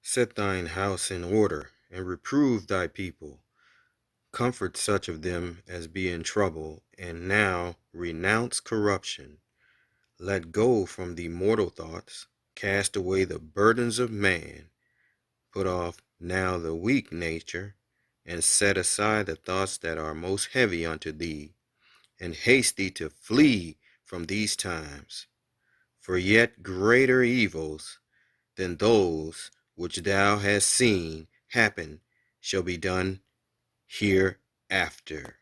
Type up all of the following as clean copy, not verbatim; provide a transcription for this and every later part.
Set thine house in order, and reprove thy people. Comfort such of them as be in trouble, and now renounce corruption. Let go from thee mortal thoughts, cast away the burdens of man, put off now the weak nature, and set aside the thoughts that are most heavy unto thee, and haste thee to flee from these times. For yet greater evils than those which thou hast seen happen shall be done hereafter.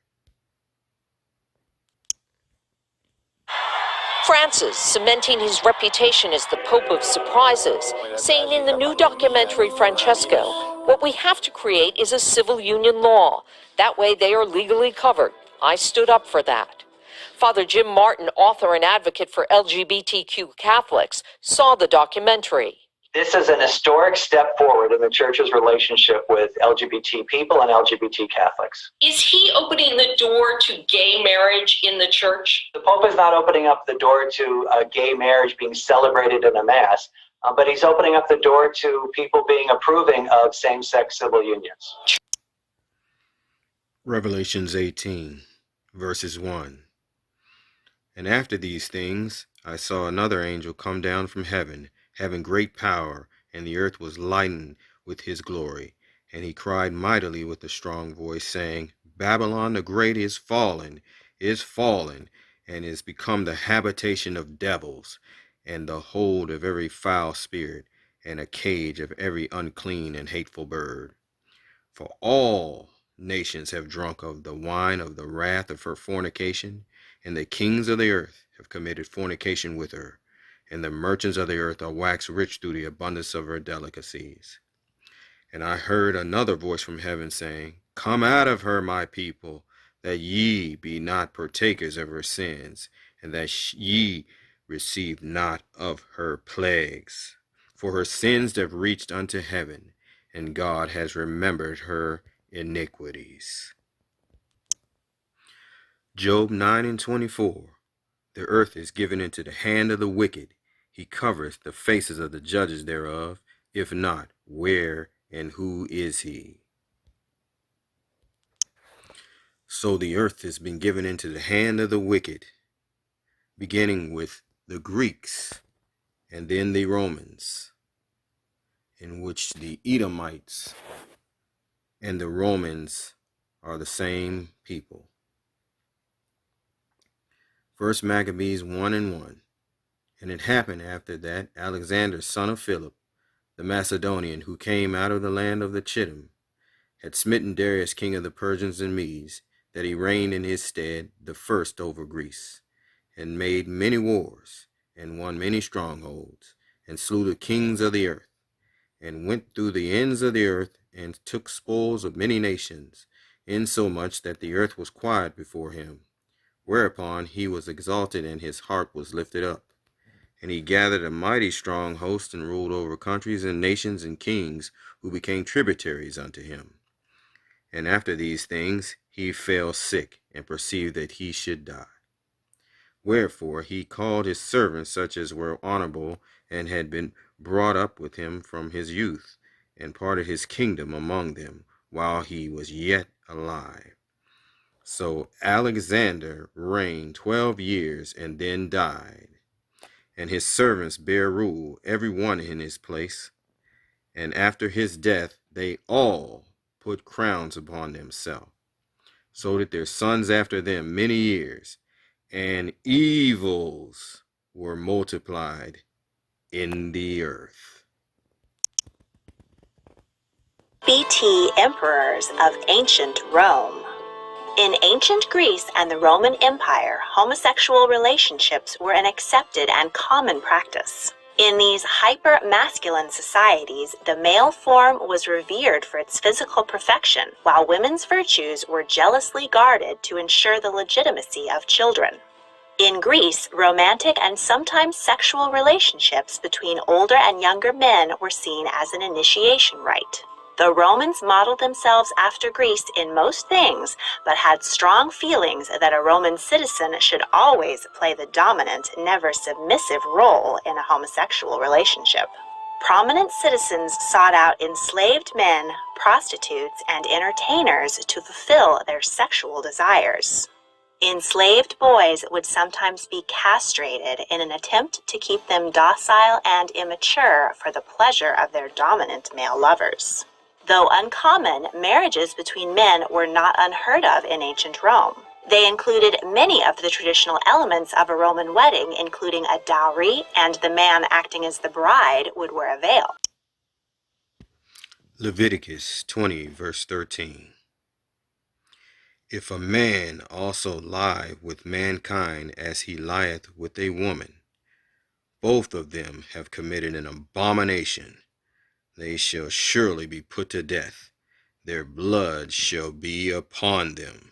Francis cementing his reputation as the Pope of Surprises, saying in the new documentary Francesco, what we have to create is a civil union law. That way they are legally covered. I stood up for that. Father Jim Martin, author and advocate for LGBTQ Catholics, saw the documentary. This is an historic step forward in the Church's relationship with LGBT people and LGBT Catholics. Is he opening the door to gay marriage in the Church? The Pope is not opening up the door to gay marriage being celebrated in a Mass, but he's opening up the door to people being approving of same-sex civil unions. Revelations 18, verses 1. And after these things I saw another angel come down from heaven, having great power, and the earth was lightened with his glory. And he cried mightily with a strong voice, saying, Babylon the great is fallen, and is become the habitation of devils, and the hold of every foul spirit, and a cage of every unclean and hateful bird. For all nations have drunk of the wine of the wrath of her fornication, and the kings of the earth have committed fornication with her, and the merchants of the earth are waxed rich through the abundance of her delicacies. And I heard another voice from heaven saying, Come out of her, my people, that ye be not partakers of her sins, and that ye receive not of her plagues. For her sins have reached unto heaven, and God has remembered her iniquities. Job 9:24. The earth is given into the hand of the wicked. He covereth the faces of the judges thereof. If not, where and who is he? So the earth has been given into the hand of the wicked, beginning with the Greeks and then the Romans, in which the Edomites and the Romans are the same people. 1 Maccabees 1:1. And it happened after that Alexander, son of Philip, the Macedonian, who came out of the land of the Chittim, had smitten Darius, king of the Persians and Medes, that he reigned in his stead the first over Greece, and made many wars, and won many strongholds, and slew the kings of the earth, and went through the ends of the earth, and took spoils of many nations, insomuch that the earth was quiet before him. Whereupon he was exalted, and his heart was lifted up. And he gathered a mighty strong host, and ruled over countries and nations and kings, who became tributaries unto him. And after these things he fell sick, and perceived that he should die. Wherefore he called his servants, such as were honorable, and had been brought up with him from his youth, and parted his kingdom among them, while he was yet alive. So Alexander reigned 12 years, and then died. And his servants bare rule, every one in his place. And after his death they all put crowns upon themselves, so that their sons after them many years, and evils were multiplied in the earth. BT Emperors of Ancient Rome. In ancient Greece and the Roman Empire, homosexual relationships were an accepted and common practice. In these hyper-masculine societies, the male form was revered for its physical perfection, while women's virtues were jealously guarded to ensure the legitimacy of children. In Greece, romantic and sometimes sexual relationships between older and younger men were seen as an initiation rite. The Romans modeled themselves after Greece in most things, but had strong feelings that a Roman citizen should always play the dominant, never submissive role in a homosexual relationship. Prominent citizens sought out enslaved men, prostitutes, and entertainers to fulfill their sexual desires. Enslaved boys would sometimes be castrated in an attempt to keep them docile and immature for the pleasure of their dominant male lovers. Though uncommon, marriages between men were not unheard of in ancient Rome. They included many of the traditional elements of a Roman wedding, including a dowry, and the man acting as the bride would wear a veil. Leviticus 20, verse 13. If a man also lie with mankind as he lieth with a woman, both of them have committed an abomination. They shall surely be put to death. Their blood shall be upon them.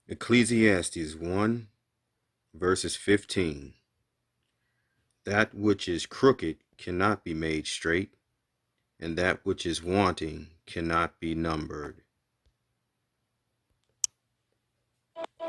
Ecclesiastes 1, verses 15. That which is crooked cannot be made straight, and that which is wanting cannot be numbered.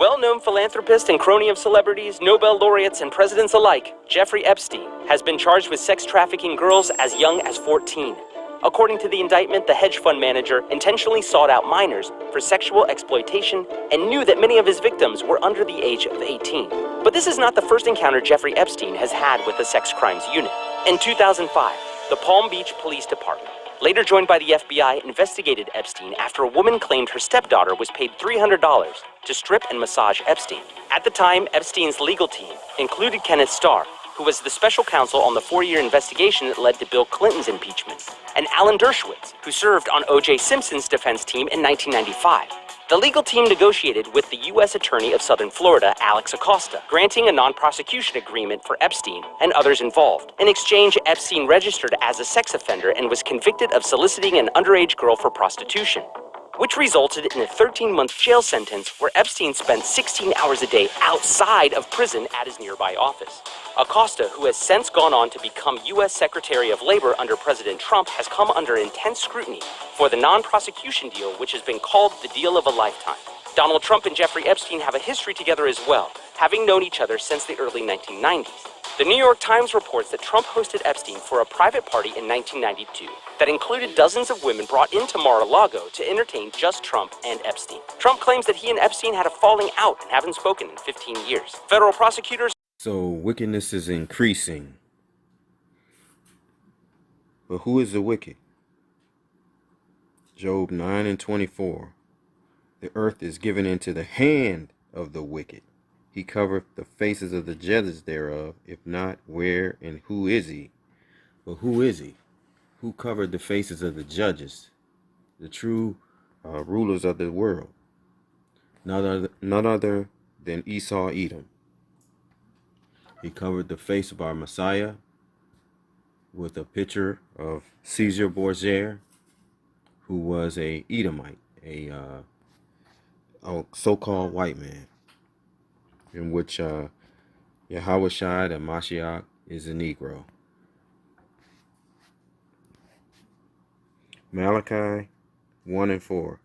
Well-known philanthropist and crony of celebrities, Nobel laureates, and presidents alike, Jeffrey Epstein has been charged with sex trafficking girls as young as 14. According to the indictment, the hedge fund manager intentionally sought out minors for sexual exploitation and knew that many of his victims were under the age of 18. But this is not the first encounter Jeffrey Epstein has had with the sex crimes unit. In 2005, the Palm Beach Police Department, later joined by the FBI, investigated Epstein after a woman claimed her stepdaughter was paid $300 to strip and massage Epstein. At the time, Epstein's legal team included Kenneth Starr, who was the special counsel on the 4-year investigation that led to Bill Clinton's impeachment, and Alan Dershowitz, who served on O.J. Simpson's defense team in 1995. The legal team negotiated with the U.S. Attorney of Southern Florida, Alex Acosta, granting a non-prosecution agreement for Epstein and others involved. In exchange, Epstein registered as a sex offender and was convicted of soliciting an underage girl for prostitution, which resulted in a 13-month jail sentence where Epstein spent 16 hours a day outside of prison at his nearby office. Acosta, who has since gone on to become U.S. Secretary of Labor under President Trump, has come under intense scrutiny for the non-prosecution deal, which has been called the deal of a lifetime. Donald Trump and Jeffrey Epstein have a history together as well, having known each other since the early 1990s. The New York Times reports that Trump hosted Epstein for a private party in 1992 that included dozens of women brought into Mar-a-Lago to entertain just Trump and Epstein. Trump claims that he and Epstein had a falling out and haven't spoken in 15 years. Federal prosecutors... So wickedness is increasing. But who is the wicked? Job 9 and 24. The earth is given into the hand of the wicked. He covereth the faces of the judges thereof. If not, where and who is he? But who is he? Who covered the faces of the judges, the true rulers of the world? None other than Esau Edom. He covered the face of our Messiah with a picture of Caesar Borgia, who was a Edomite, a so-called white man, in which Yahushua the Mashiach is a Negro. Malachi 1 and 4.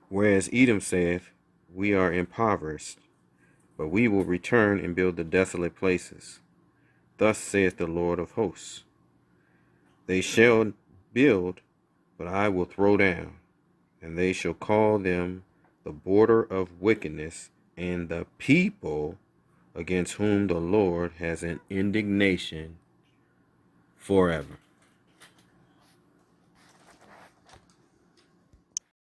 Whereas Edom saith, we are impoverished, but we will return and build the desolate places. Thus saith the Lord of hosts, they shall build, but I will throw down, and they shall call them the border of wickedness, and the people against whom the Lord has an indignation forever.